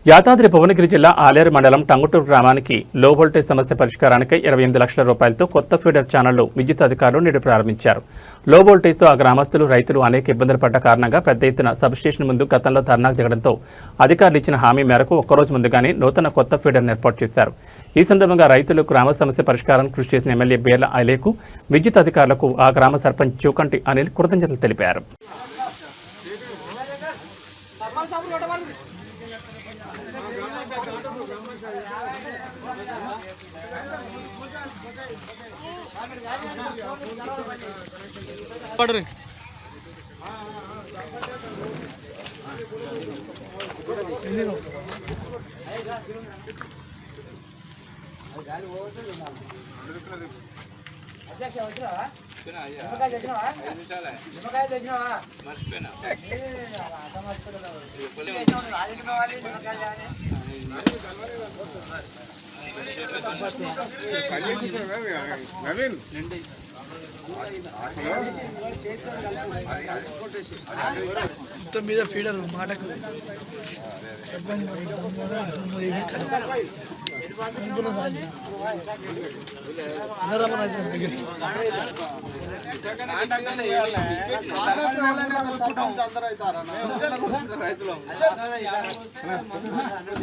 యాదాద్రి భువనగిరి జిల్లా ఆలేరు మండలం టంగుటూరు గ్రామానికి లో వోల్టేజ్ సమస్య పరిష్కారానికి 28 లక్షల రూపాయలతో కొత్త ఫీడర్ ఛానళ్లు విద్యుత్ అధికారులు నేడు ప్రారంభించారు. లో వోల్టేజ్తో ఆ గ్రామస్తులు రైతులు అనేక ఇబ్బందులు పడ్డ కారణంగా పెద్ద ఎత్తున సబ్స్టేషన్ ముందు గతంలో ధర్నాకు దిగడంతో అధికారులు ఇచ్చిన హామీ మేరకు ఒక్కరోజు ముందుగానే నూతన కొత్త ఫీడర్ను ఏర్పాటు చేశారు. ఈ సందర్భంగా రైతులు గ్రామ సమస్య పరిష్కారానికి కృషి చేసిన ఎమ్మెల్యే బేర్ల ఐలేకు విద్యుత్ అధికారులకు ఆ గ్రామ సర్పంచ్ చూకంటి అనిల్ కృతజ్ఞతలు తెలిపారు. మొత్తం మీద ఫీడర్ మాటకు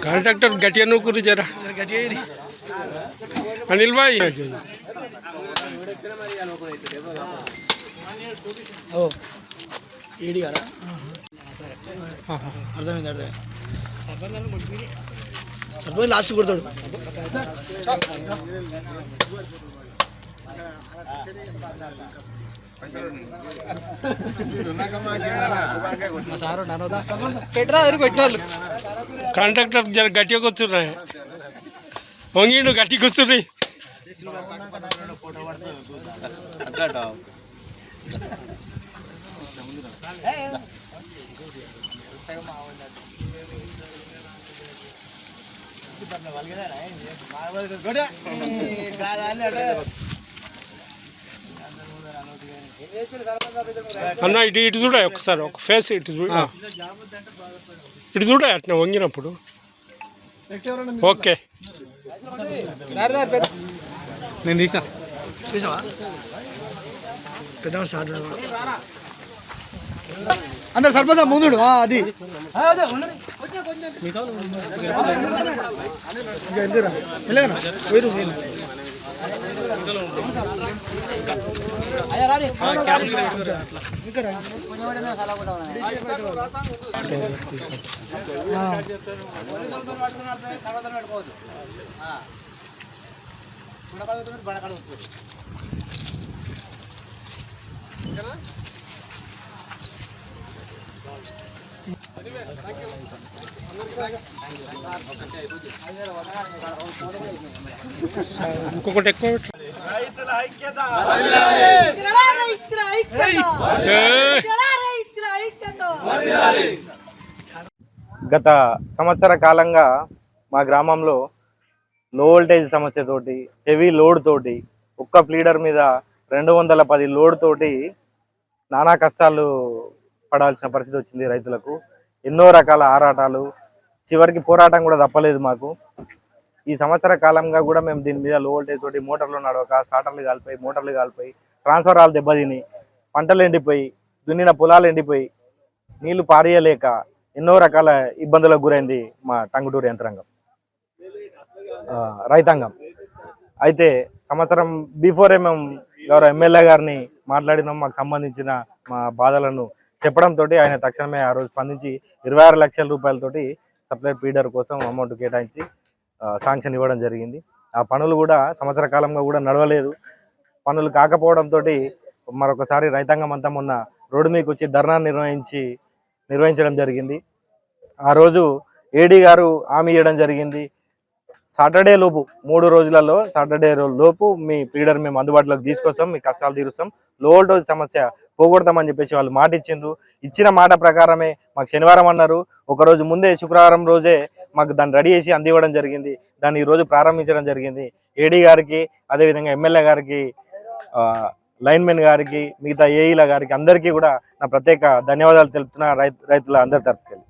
కాంట్రాక్టర్ గట్టిగా నూకురు జరా అనిల్ భాయ్ ఏడి గారా అర్థమైంది సర్పంచ్ లాస్ట్ కొడతాడు. కాంట్రాక్టర్ జర గట్టిగా కూర్చున్నా వంగిండు గట్టి కూర్చుని అన్న ఇటు ఇటు చూడ ఒకసారి ఒక ఫేస్ ఇటు ఇటు చూడ అట్లా వంగినప్పుడు ఓకే నేను తీసావా పెద్ద స్టార్ట్ అందరు సర్పంచ్ ముందుడు అది ఇంకొకటి ఎక్కువ గత సంవత్సర కాలంగా మా గ్రామంలో లో వోల్టేజ్ సమస్యతోటి హెవీ లోడ్ తోటి ఒక్క ప్లీడర్ మీద 210 లోడ్ తోటి నానా కష్టాలు పడాల్సిన పరిస్థితి వచ్చింది రైతులకు. ఎన్నో రకాల ఆరాటాలు, చివరికి పోరాటం కూడా తప్పలేదు మాకు. ఈ సంవత్సర కాలంగా కూడా మేము దీని మీద లో వోల్టేజ్ తోటి మోటార్లు నడవక స్టార్టర్లు కాలిపోయి మోటార్లు కాలిపోయి ట్రాన్స్ఫారాలు దెబ్బతిని పంటలు ఎండిపోయి దున్నిన పొలాలు ఎండిపోయి నీళ్లు పారేయలేక ఎన్నో రకాల ఇబ్బందులకు గురైంది మా టంగుటూరు యంత్రాంగం రైతాంగం. అయితే సంవత్సరం బిఫోరే మేము గౌరవ ఎమ్మెల్యే గారిని మాట్లాడినాం. మాకు సంబంధించిన మా బాధలను చెప్పడంతో ఆయన తక్షణమే ఆ రోజు స్పందించి 26 లక్షల రూపాయలతోటి సప్లై ఫీడర్ కోసం అమౌంట్ కేటాయించి శాంక్షన్ ఇవ్వడం జరిగింది. ఆ పనులు కూడా సంవత్సర కాలంగా కూడా నడవలేదు. పనులు కాకపోవడంతో మరొకసారి రైతాంగం అంతా మొన్న రోడ్డు మీదకి వచ్చి ధర్నా నిర్వహించడం జరిగింది. ఆ రోజు ఏడీ గారు హామీ ఇవ్వడం జరిగింది, సాటర్డే లోపు 3 రోజులలో సాటర్డే లోపు మీ ఫీడర్ మేము అందుబాటులోకి తీసుకొస్తాం, మీ కష్టాలు తీరుస్తాం, లో వోల్టేజ్ సమస్య పోగొడతామని చెప్పేసి వాళ్ళు మాట ఇచ్చిండ్రు. ఇచ్చిన మాట ప్రకారమే మాకు శనివారం అన్నారు, ఒకరోజు ముందే శుక్రవారం రోజే మాకు దాన్ని రెడీ చేసి అందివ్వడం జరిగింది. దాన్ని ఈరోజు ప్రారంభించడం జరిగింది. ఏడీ గారికి, అదేవిధంగా ఎమ్మెల్యే గారికి, లైన్మెన్ గారికి, మిగతా ఏఈల గారికి అందరికీ కూడా నా ప్రత్యేక ధన్యవాదాలు తెలుపుతున్నా రైతుల అందరి తరపుకెళ్ళి.